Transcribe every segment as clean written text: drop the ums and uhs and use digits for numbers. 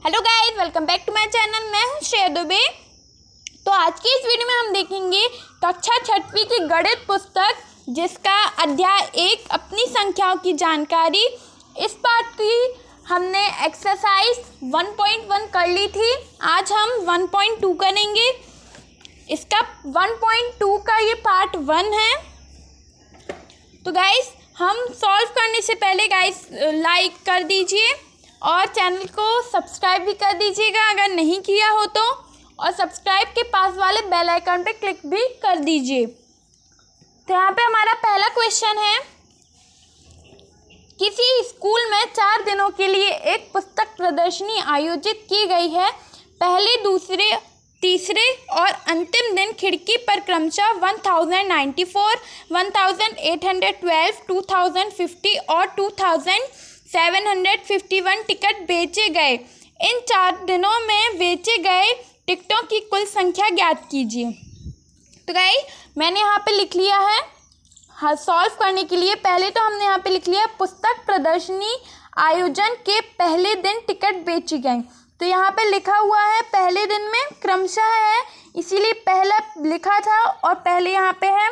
Hello guys, welcome back to my channel. मैं हूं श्रेया दुबे। तो आज की इस वीडियो में हम देखेंगे कक्षा 6वीं की गणित पुस्तक जिसका अध्याय 1 अपनी संख्याओं की जानकारी। इस पार्ट की हमने एक्सरसाइज 1.1 कर ली थी। आज हम 1.2 करेंगे। इसका 1.2 का ये पार्ट 1 है। तो गाइस, हम सॉल्व करने से पहले गाइस लाइक कर दीजिए और चैनल को सब्सक्राइब भी कर दीजिएगा अगर नहीं किया हो तो, और सब्सक्राइब के पास वाले बेल आइकन पे क्लिक भी कर दीजिए। तो यहाँ पे हमारा पहला क्वेश्चन है, किसी स्कूल में 4 दिनों के लिए एक पुस्तक प्रदर्शनी आयोजित की गई है। पहले, दूसरे, तीसरे और अंतिम दिन खिड़की पर क्रमशः 1094, 1812, 2050 और 2751 टिकट बेचे गए। इन 4 दिनों में बेचे गए टिकटों की कुल संख्या ज्ञात कीजिए। तो गाइस, मैंने यहाँ पे लिख लिया है। हाँ, सॉल्व करने के लिए पहले तो हमने यहाँ पे लिख लिया पुस्तक प्रदर्शनी आयोजन के पहले दिन टिकट बेची गई। तो यहाँ पे लिखा हुआ है पहले दिन में क्रमशः है, इसीलिए पहला लिखा था और पहले यहाँ पे है।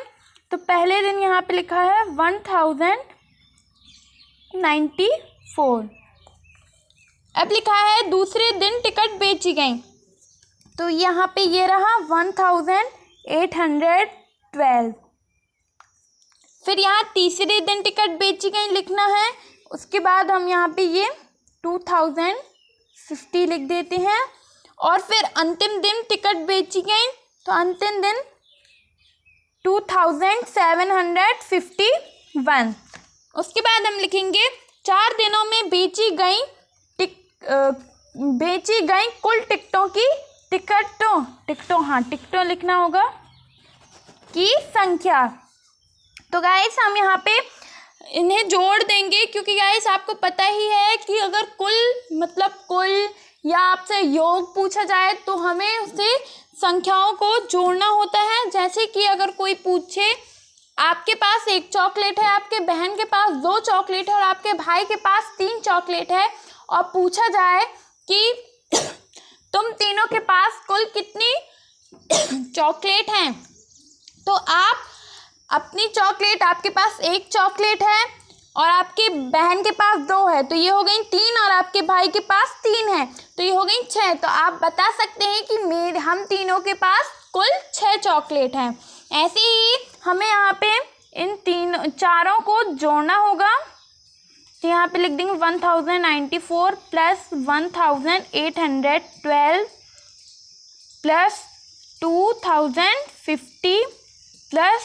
तो पहले दिन यहाँ पे लिखा है 1094। अब लिखा है दूसरे दिन टिकट बेची गई, तो यहाँ पे ये रहा 1812। फिर यहाँ तीसरे दिन टिकट बेची गई लिखना है। उसके बाद हम यहाँ पे ये 2050 लिख देते हैं। और फिर अंतिम दिन टिकट बेची गई, तो अंतिम दिन 2751। उसके बाद हम लिखेंगे 4 दिनों में बेची गई कुल टिकटों लिखना होगा की संख्या। तो गाइस, हम यहाँ पे इन्हें जोड़ देंगे क्योंकि गाइस आपको पता ही है कि अगर कुल या आपसे योग पूछा जाए तो हमें उससे संख्याओं को जोड़ना होता है। जैसे कि अगर कोई पूछे आपके पास 1 चॉकलेट है, आपके बहन के पास 2 चॉकलेट है और आपके भाई के पास 3 चॉकलेट है, और पूछा जाए कि तुम तीनों के पास कुल कितनी चॉकलेट हैं, तो आप अपनी चॉकलेट, आपके पास 1 चॉकलेट है और आपके बहन के पास 2 है, तो ये हो गई 3, और आपके भाई के पास 3 है, तो ये हो गई 6। तो आप बता सकते हैं कि हम तीनों के पास कुल 6 चॉकलेट हैं। ऐसे ही हमें यहाँ पे इन चारों को जोड़ना होगा। तो यहाँ पे लिख देंगे 1094 plus 1812 plus 2050 plus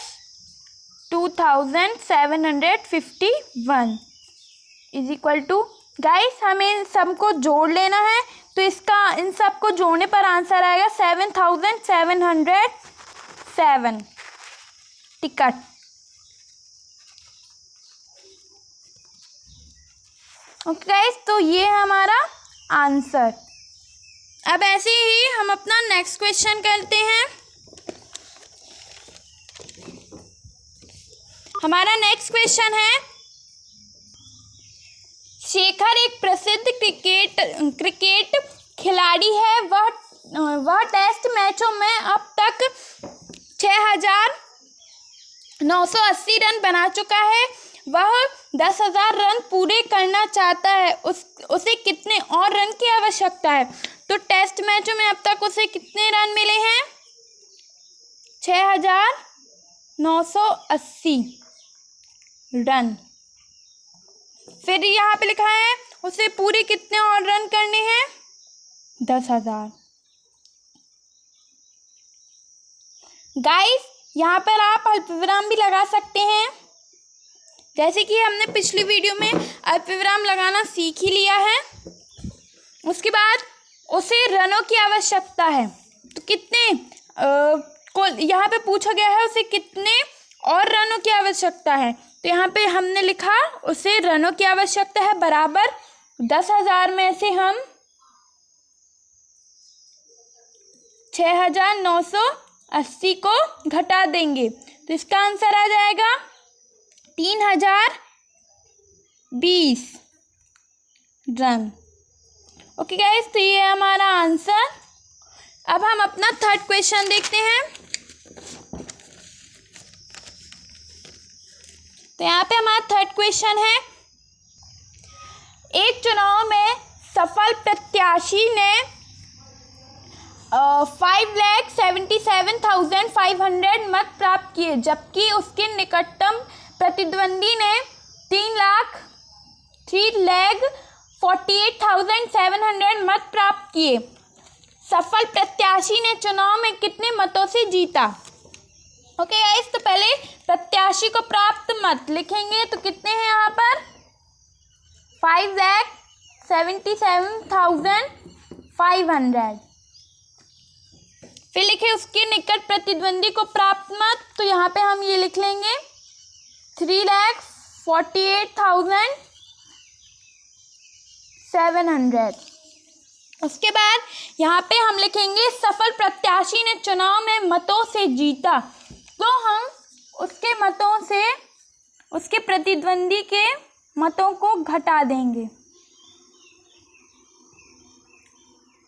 2751 is equal to, guys हमें इन सबको जोड़ लेना है। तो इन सबको जोड़ने पर आंसर आएगा 7707 टिकट। ओके गाइस, तो ये है हमारा आंसर। अब ऐसे ही हम अपना नेक्स्ट क्वेश्चन करते हैं। हमारा नेक्स्ट क्वेश्चन है, शेखर एक प्रसिद्ध क्रिकेट खिलाड़ी है। वह टेस्ट मैचों में अब तक 6980 रन बना चुका है। वह 10,000 रन पूरे करना चाहता है। उसे कितने और रन की आवश्यकता है? तो टेस्ट मैचों में अब तक उसे कितने रन मिले हैं? 6980 रन। फिर यहाँ पे लिखा है उसे पूरे कितने और रन करने हैं? 10,000। गाइस, यहाँ पर आप अल्पविराम भी लगा सकते हैं, जैसे कि हमने पिछली वीडियो में अल्पविराम लगाना सीख ही लिया है। उसके बाद उसे रनों की आवश्यकता है, तो कितने यहाँ पे पूछा गया है उसे कितने और रनों की आवश्यकता है। तो यहाँ पे हमने लिखा उसे रनों की आवश्यकता है बराबर 10,000 में से हम 6980 को घटा देंगे, तो इसका आंसर आ जाएगा 3020 रन। ओके गाइस, तो ये है हमारा आंसर। अब हम अपना थर्ड क्वेश्चन देखते हैं। तो यहाँ पे हमारा थर्ड क्वेश्चन है, एक चुनाव में सफल प्रत्याशी ने 5,77,500 मत प्राप्त किए, जबकि उसके निकटतम प्रतिद्वंदी ने 3,48,700 मत प्राप्त किए। सफल प्रत्याशी ने चुनाव में कितने मतों से जीता? ओके गाइस, तो पहले प्रत्याशी को प्राप्त मत लिखेंगे, तो कितने हैं यहाँ पर? 5,77,500। फिर लिखे उसके निकट प्रतिद्वंदी को प्राप्त मत, तो यहाँ पे हम ये लिख लेंगे 3,48,700। उसके बाद यहाँ पे हम लिखेंगे सफल प्रत्याशी ने चुनाव में मतों से जीता, तो हम उसके मतों से उसके प्रतिद्वंदी के मतों को घटा देंगे।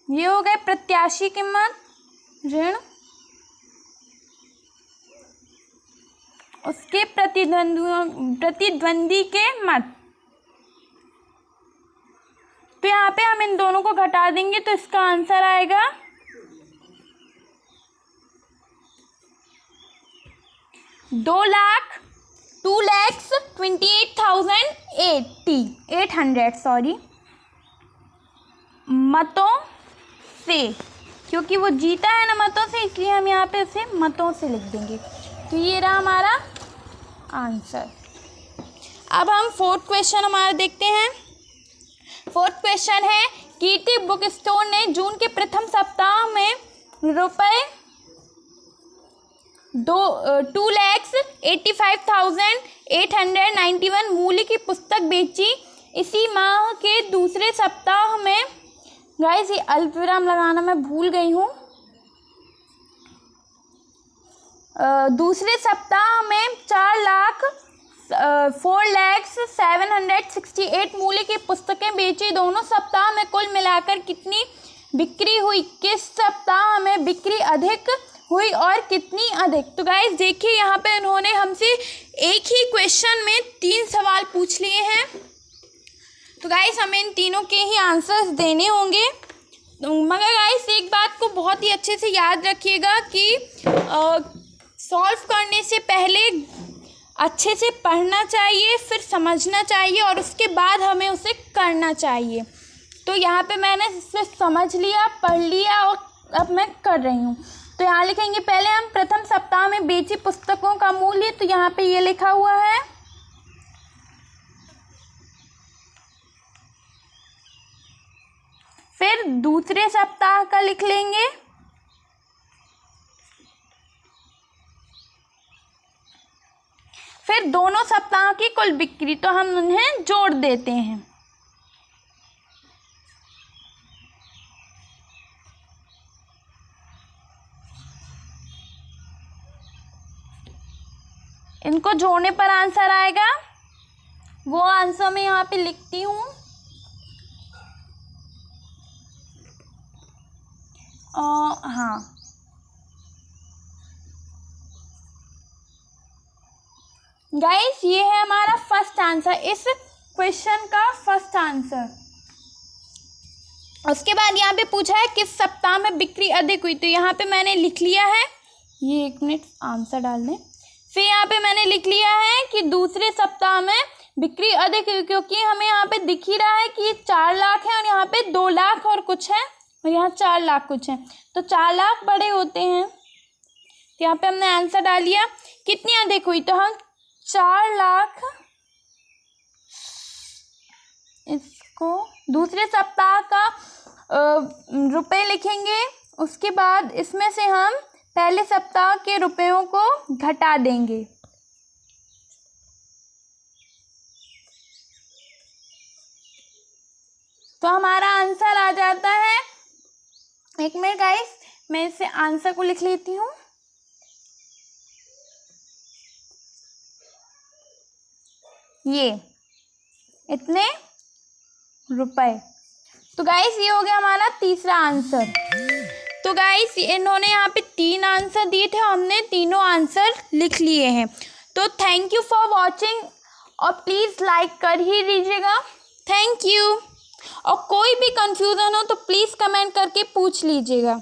ये हो गए प्रत्याशी के मत ऋण उसके प्रतिद्वंदी के मत। तो यहाँ पे हम इन दोनों को घटा देंगे, तो इसका आंसर आएगा 2,28,800 मतों से, क्योंकि वो जीता है ना मतों से, इसलिए हम यहाँ पे उसे मतों से लिख देंगे। तो ये रहा हमारा आंसर। अब हम फोर्थ क्वेश्चन हमारा देखते हैं। फोर्थ क्वेश्चन है, कीर्ति बुक स्टोर ने जून के प्रथम सप्ताह में रुपये 2,85,891 मूल्य की पुस्तक बेची। इसी माह के दूसरे सप्ताह में, गाइस ये अल्पविराम लगाना मैं भूल गई हूँ, दूसरे सप्ताह में 4,04,768 मूल्य की पुस्तकें बेची। दोनों सप्ताह में कुल मिलाकर कितनी बिक्री हुई? किस सप्ताह में बिक्री अधिक हुई और कितनी अधिक? तो गाइस देखिए, यहाँ पे उन्होंने हमसे एक ही क्वेश्चन में 3 सवाल पूछ लिए हैं, तो गाइस हमें इन तीनों के ही आंसर्स देने होंगे। मगर गाइस एक बात को बहुत ही अच्छे से याद रखिएगा कि सॉल्व करने से पहले अच्छे से पढ़ना चाहिए, फिर समझना चाहिए और उसके बाद हमें उसे करना चाहिए। तो यहाँ पे मैंने सिर्फ समझ लिया, पढ़ लिया और अब मैं कर रही हूँ। तो यहाँ लिखेंगे पहले हम प्रथम सप्ताह में बेची पुस्तकों का मूल्य, तो यहाँ पे ये लिखा हुआ है। फिर दूसरे सप्ताह का लिख लेंगे, फिर दोनों सप्ताह की कुल बिक्री, तो हम उन्हें जोड़ देते हैं। इनको जोड़ने पर आंसर आएगा, वो आंसर मैं यहाँ पे लिखती हूँ। हाँ, गाइस ये है हमारा फर्स्ट आंसर, इस क्वेश्चन का फर्स्ट आंसर। उसके बाद यहाँ पे पूछा है किस सप्ताह में बिक्री अधिक हुई, तो यहाँ पे मैंने लिख लिया है, ये 1 मिनट आंसर डाल दें। फिर यहाँ पे मैंने लिख लिया है कि दूसरे सप्ताह में बिक्री अधिक हुई, क्योंकि हमें यहाँ पे दिख ही रहा है कि ये 4 लाख है और यहाँ पे 2 लाख और कुछ है और यहाँ 4 लाख कुछ है, तो 4 लाख बड़े होते हैं। तो यहाँ पे हमने आंसर डाल दिया। कितनी अधिक हुई, तो हम 4 लाख, इसको दूसरे सप्ताह का रुपए लिखेंगे। उसके बाद इसमें से हम पहले सप्ताह के रुपयों को घटा देंगे। तो हमारा आंसर आ जाता है, 1 मिनट गाइस मैं इसे आंसर को लिख लेती हूँ। ये इतने रुपए, तो गाइस ये हो गया हमारा तीसरा आंसर। तो गाइस इन्होंने यहाँ पे 3 आंसर दिए थे, हमने तीनों आंसर लिख लिए हैं। तो थैंक यू फॉर वॉचिंग, और प्लीज़ लाइक कर ही दीजिएगा। Thank you. और कोई भी कंफ्यूजन हो तो प्लीज़ कमेंट करके पूछ लीजिएगा।